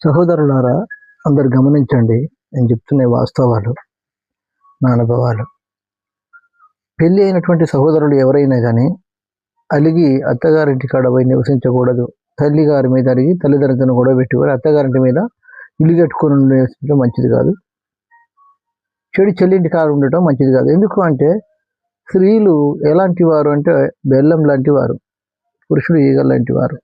సహోదరులారా, అందరు గమనించండి. నేను చెప్తున్న వాస్తవాలు, నా అనుభవాలు. పెళ్ళి అయినటువంటి సహోదరులు ఎవరైనా కానీ అలిగి అత్తగారింటి కాడ పోయి నివసించకూడదు. తల్లి గారి మీద అలిగి తల్లిదండ్రులను కూడా పెట్టుకోవాలి. అత్తగారింటి మీద ఇల్లు కట్టుకొని నివసించడం మంచిది కాదు. చెడు చెల్లింటి కాడ ఉండటం మంచిది కాదు. ఎందుకు అంటే స్త్రీలు ఎలాంటి వారు అంటే బెల్లం లాంటి వారు, పురుషుడు ఈగ లాంటి వారు.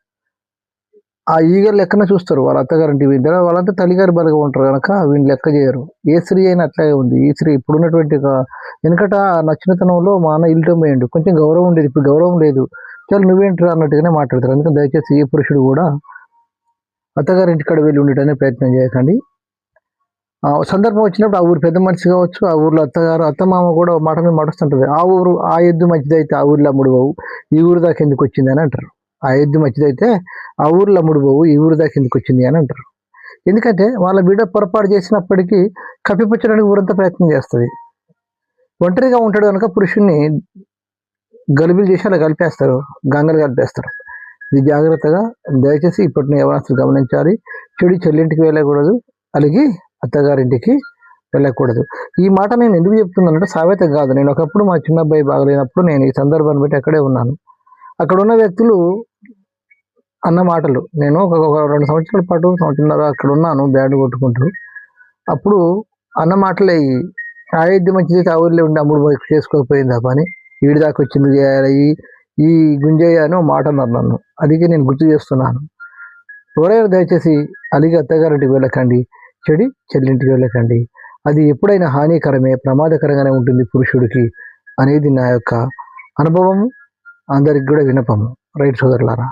ఆ ఈగలు లెక్కన చూస్తారు వాళ్ళ అత్తగారింటి మీద. వాళ్ళంతా తల్లిగారి బలగా ఉంటారు కనుక వీళ్ళు లెక్క చేయరు. ఏ స్త్రీ అయినా అట్లాగే ఉంది. ఈ స్త్రీ ఇప్పుడున్నటువంటి వెనకట నచ్చినతనంలో మా అన్న ఇల్లు పోయిండు, కొంచెం గౌరవం ఉండేది. ఇప్పుడు గౌరవం లేదు. చాలా నువ్వేంటారు అన్నట్టుగానే మాట్లాడతారు. అందుకని దయచేసి ఏ పురుషుడు కూడా అత్తగారింటి కాడ వెళ్ళి ఉండటానికి ప్రయత్నం చేయకండి. సందర్భం వచ్చినప్పుడు ఆ ఊరు పెద్ద మనిషి కావచ్చు, ఆ ఊర్లో అత్తమామ కూడా మాట మీద మాడుస్తుంటుంది. ఆ ఎద్దు మంచిదైతే ఆ ఊర్లో అమ్ముడు పోవు, ఈ ఊరు దాకా ఎందుకు వచ్చింది అని అంటారు. ఆ ఎద్దు మంచిదైతే ఆ ఊర్లో అమ్ముడు పోవు, ఈ ఊరు దాకా ఎందుకు వచ్చింది అని అంటారు. ఎందుకంటే వాళ్ళ బిడ్డ పొరపాటు చేసినప్పటికీ కప్పిపుచ్చడానికి ఊరంతా ప్రయత్నం చేస్తుంది. ఒంటరిగా ఉంటాడు కనుక పురుషుణ్ణి గలుబులు చేసి అలా కలిపేస్తారు, గంగలు కలిపేస్తారు. ఇది జాగ్రత్తగా దయచేసి ఇప్పటిని యవనస్తులు గమనించాలి. చెడు చెల్లింటికి వెళ్ళకూడదు, అలాగే అత్తగారింటికి వెళ్ళకూడదు. ఈ మాట నేను ఎందుకు చెప్తున్నానంటే సామెత కాదు. నేను ఒకప్పుడు మా చిన్న అబ్బాయి బాగలేనప్పుడు నేను ఈ సందర్భాన్ని బట్టి అక్కడే ఉన్నాను. అక్కడ ఉన్న వ్యక్తులు అన్న మాటలు నేను ఒక 2 సంవత్సరాల పాటు, సంవత్సరంన్నర అక్కడ ఉన్నాను బ్యాండ్ కొట్టుకుంటూ. అప్పుడు అన్న మాటలే ఆయుద్ధ్యం మంచిది ఆ ఊరిలో ఉండి అమ్ముడు చేసుకోకపోయింది ఆ పని, వీడి దాకా వచ్చింది ఈ గుంజయ్య అని మాట అన్నారు నన్ను. అందుకే నేను గుర్తు చేస్తున్నాను. ఎవరైనా దయచేసి అలిగి అత్తగారింటికి వెళ్ళకండి, చెడి చెల్లింటికి వెళ్ళకండి. అది ఎప్పుడైనా హానికరమే, ప్రమాదకరంగానే ఉంటుంది పురుషుడికి అనేది నా యొక్క అనుభవము, అందరికి కూడా వినపము. రైట్ సోదరులారా.